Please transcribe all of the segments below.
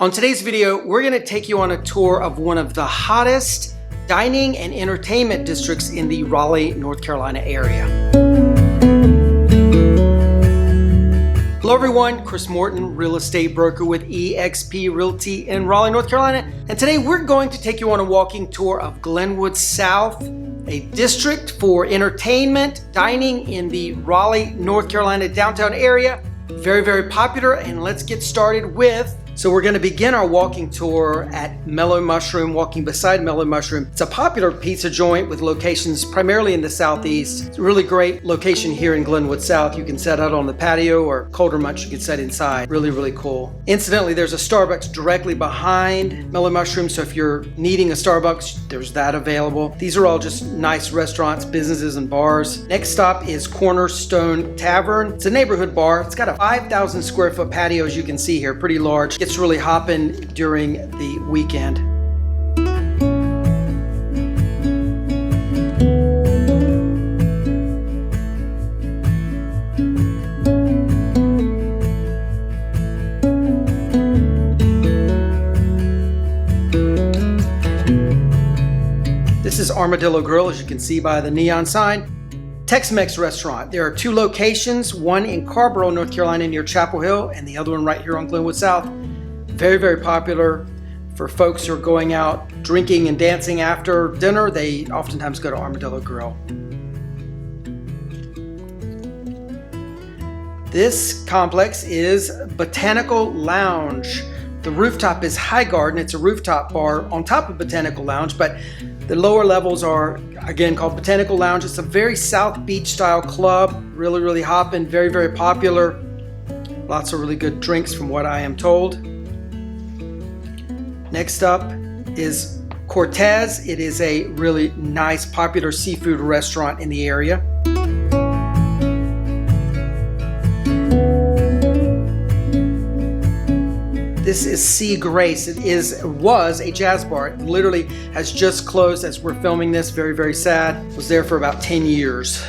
On today's video, we're going to take you on a tour of one of the hottest dining and entertainment districts in the Raleigh, North Carolina area. Hello everyone, Chris Morton, real estate broker with eXp Realty in Raleigh, North Carolina. And today we're going to take you on a walking tour of Glenwood South, a district for entertainment, dining in the Raleigh, North Carolina downtown area. Very, very popular, and let's get started with So we're going to begin our walking tour at Mellow Mushroom, walking beside Mellow Mushroom. It's a popular pizza joint with locations primarily in the southeast. It's a really great location here in Glenwood South. You can set out on the patio, or colder months you can set inside. Really, really cool. Incidentally, there's a Starbucks directly behind Mellow Mushroom, so if you're needing a Starbucks, there's that available. These are all just nice restaurants, businesses, and bars. Next stop is Cornerstone Tavern. It's a neighborhood bar. It's got a 5,000 square foot patio, as you can see here, pretty large. It's really hopping during the weekend. This is Armadillo Grill, as you can see by the neon sign. Tex-Mex restaurant. There are two locations, one in Carrboro, North Carolina near Chapel Hill, and the other one right here on Glenwood South. Very, very popular for folks who are going out drinking and dancing after dinner. They oftentimes go to Armadillo Grill. This complex is Botanical Lounge. The rooftop is High Garden. It's a rooftop bar on top of Botanical Lounge, but the lower levels are, again, called Botanical Lounge. It's a very South Beach style club. Really, really hopping. Very, very popular. Lots of really good drinks from what I am told. Next up is Cortez. It is a really nice, popular seafood restaurant in the area. This is Sea Grace. It was a jazz bar. It literally has just closed as we're filming this. Very, very sad. Was there for about 10 years.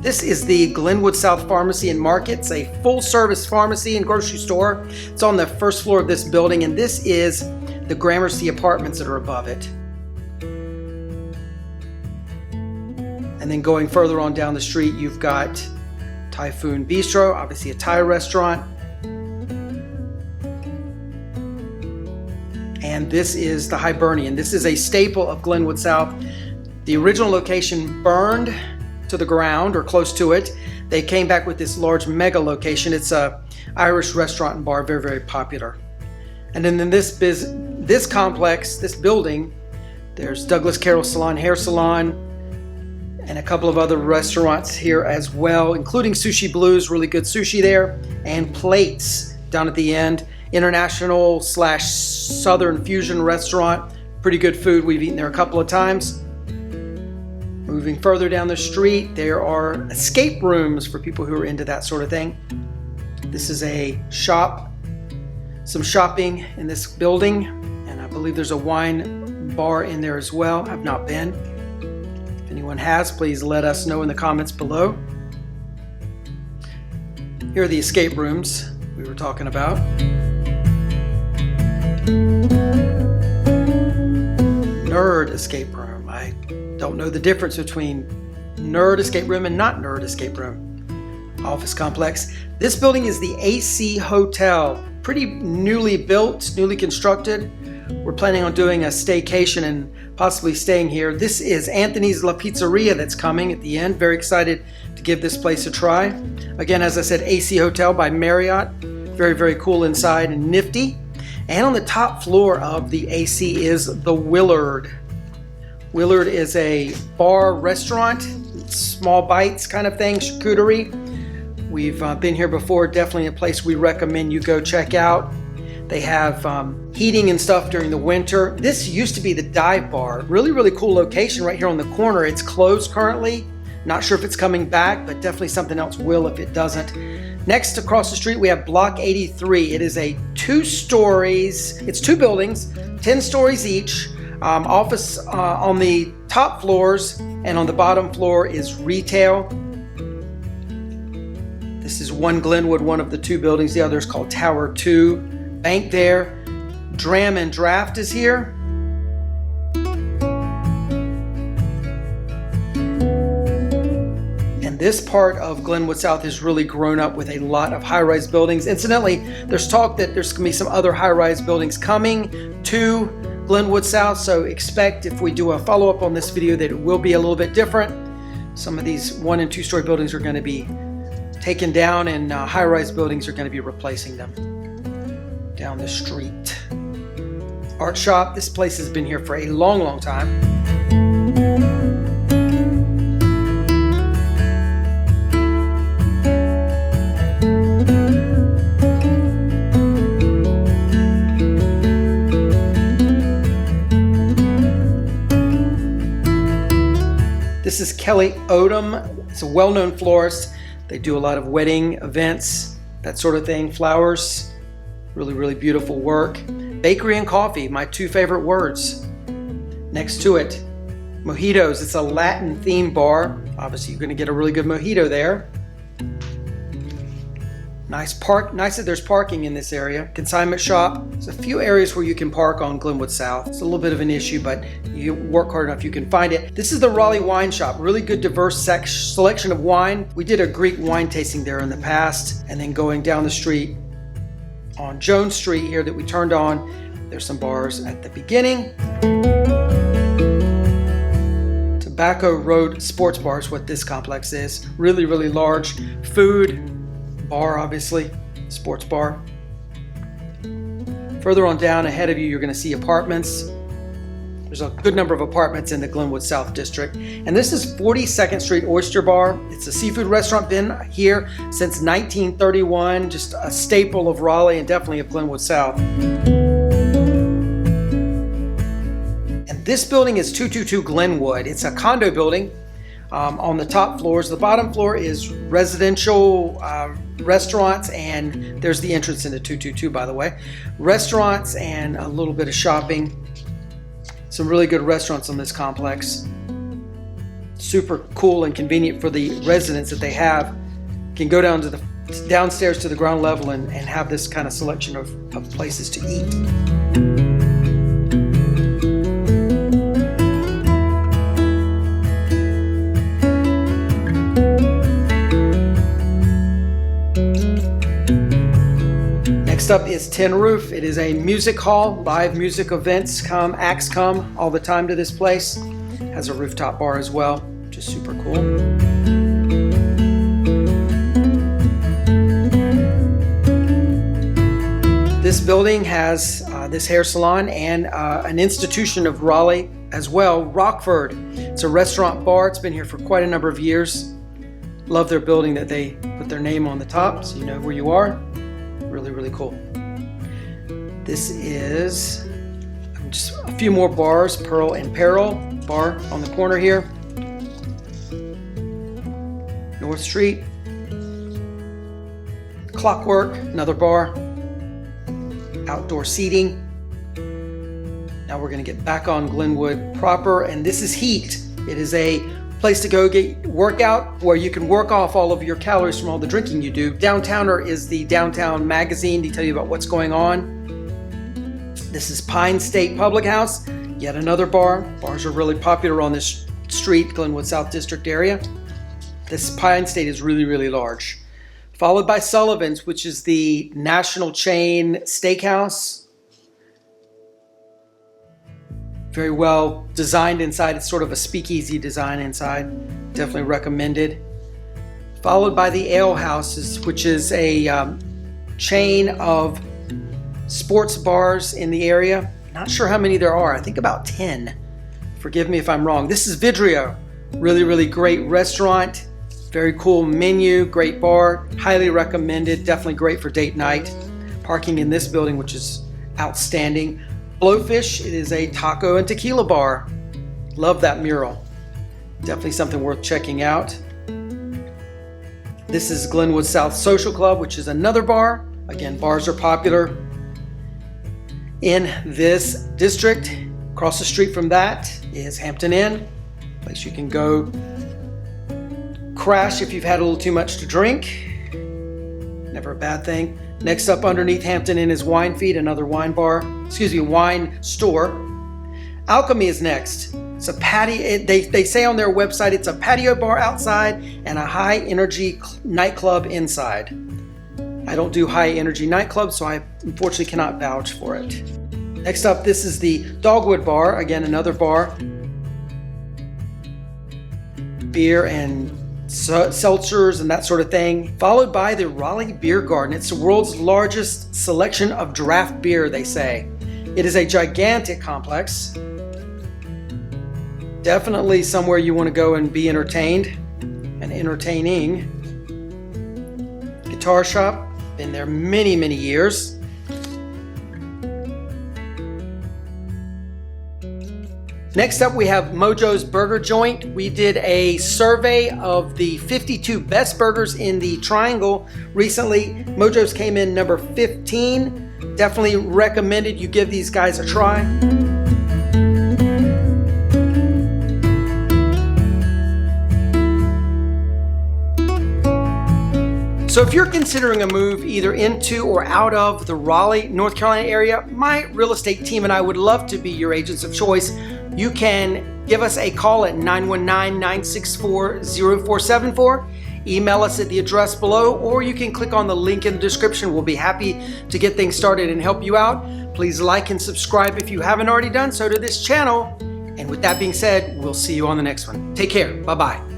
This is the Glenwood South Pharmacy and Market. It's a full-service pharmacy and grocery store. It's on the first floor of this building, and this is the Gramercy apartments that are above it. And then going further on down the street, you've got Typhoon Bistro, obviously a Thai restaurant. And this is the Hibernian. This is a staple of Glenwood South. The original location burned to the ground or close to it. They came back with this large mega location. It's a Irish restaurant and bar, very, very popular. And then in this complex, this building, there's Douglas Carroll Salon, Hair Salon, and a couple of other restaurants here as well, including Sushi Blues, really good sushi there, and Plates down at the end. International / Southern fusion restaurant. Pretty good food. We've eaten there a couple of times. Moving further down the street, there are escape rooms for people who are into that sort of thing. This is a shop, some shopping in this building, and I believe there's a wine bar in there as well. I've not been. If anyone has, please let us know in the comments below. Here are the escape rooms we were talking about. Nerd escape room. I don't know the difference between nerd escape room and not nerd escape room. Office complex. This building is the AC Hotel. Pretty newly built, newly constructed. We're planning on doing a staycation and possibly staying here. This is Anthony's La Pizzeria that's coming at the end. Very excited to give this place a try. Again, as I said, AC Hotel by Marriott. Very, very cool inside and nifty. And on the top floor of the AC is the Willard. Willard is a bar restaurant, small bites kind of thing, charcuterie. We've been here before, definitely a place we recommend you go check out. They have heating and stuff during the winter. This used to be the dive bar. Really, really cool location right here on the corner. It's closed currently. Not sure if it's coming back, but definitely something else will if it doesn't. Next, across the street, we have Block 83. It is a 2 stories. It's 2 buildings, 10 stories each. Office on the top floors, and on the bottom floor is retail. This is one Glenwood, one of the two buildings. The other is called Tower 2. Bank there. Dram and Draft is here. And this part of Glenwood South has really grown up with a lot of high-rise buildings. Incidentally, there's talk that there's going to be some other high-rise buildings coming to Glenwood South, so expect, if we do a follow-up on this video, that it will be a little bit different. Some of these 1- and 2-story buildings are going to be taken down, and high-rise buildings are going to be replacing them. Down the street. Art shop. This place has been here for a long, long time. This is Kelly Odom. It's a well-known florist. They do a lot of wedding events, that sort of thing, flowers. Really, really beautiful work. Bakery and coffee, my two favorite words. Next to it, mojitos. It's a Latin themed bar. Obviously, you're going to get a really good mojito there. Nice that there's parking in this area. Consignment shop. There's a few areas where you can park on Glenwood South. It's a little bit of an issue, but you work hard enough, you can find it. This is the Raleigh wine shop. Really good, diverse selection of wine. We did a Greek wine tasting there in the past, and then going down the street on Jones Street here that we turned on, there's some bars at the beginning. Tobacco Road Sports Bar is what this complex is. Really, really large. Food, bar obviously, sports bar. Further on down ahead of you, you're going to see apartments. There's a good number of apartments in the Glenwood South District. And this is 42nd Street Oyster Bar. It's a seafood restaurant, been here since 1931, just a staple of Raleigh and definitely of Glenwood South. And this building is 222 Glenwood. It's a condo building on the top floors. The bottom floor is residential restaurants, and there's the entrance into 222, by the way. Restaurants and a little bit of shopping. Some really good restaurants on this complex. Super cool and convenient for the residents that they have. Can go down to the downstairs to the ground level and have this kind of selection of places to eat. Next up is Tin Roof. It is a music hall. Live music events acts come all the time to this place. Has a rooftop bar as well, which is super cool. This building has this hair salon and an institution of Raleigh as well, Rockford. It's a restaurant bar. It's been here for quite a number of years. Love their building that they put their name on the top so you know where you are. Really, really cool. This is just a few more bars. Pearl and Peril bar on the corner here. North Street. Clockwork, another bar. Outdoor seating. Now we're going to get back on Glenwood proper, and this is Heat. It is a place to go get workout where you can work off all of your calories from all the drinking you do. Downtowner is the Downtown magazine to tell you about what's going on. This is Pine State Public House, yet another bar. Bars are really popular on this street, Glenwood South District area. This Pine State is really, really large. Followed by Sullivan's, which is the national chain steakhouse. Very well designed inside. It's sort of a speakeasy design inside. Definitely recommended. Followed by the Ale Houses, which is a chain of sports bars in the area. Not sure how many there are. I think about 10. Forgive me if I'm wrong. This is Vidrio. Really, really great restaurant. Very cool menu. Great bar. Highly recommended. Definitely great for date night. Parking in this building, which is outstanding. Blowfish, it is a taco and tequila bar. Love that mural. Definitely something worth checking out. This is Glenwood South Social Club, which is another bar. Again, bars are popular in this district. Across the street from that is Hampton Inn, place you can go crash if you've had a little too much to drink. never a bad thing. Next up underneath Hampton Inn is Wine Feed, another wine store. Alchemy is next. It's a patio. They say on their website it's a patio bar outside and a high energy nightclub inside. I don't do high energy nightclubs, so I unfortunately cannot vouch for it. Next up, this is the Dogwood Bar, again another bar. Beer and seltzers and that sort of thing. Followed by the Raleigh Beer Garden. It's the world's largest selection of draft beer, they say. It is a gigantic complex. Definitely somewhere you want to go and be entertained and entertaining. Guitar shop, been there many, many years. Next up, we have Mojo's Burger Joint. We did a survey of the 52 best burgers in the Triangle recently. Mojo's came in number 15. Definitely recommended you give these guys a try. So if you're considering a move either into or out of the Raleigh, North Carolina area, my real estate team and I would love to be your agents of choice. You can give us a call at 919-964-0474. Email us at the address below, or you can click on the link in the description. We'll be happy to get things started and help you out. Please like and subscribe if you haven't already done so to this channel. And with that being said, we'll see you on the next one. Take care. Bye-bye.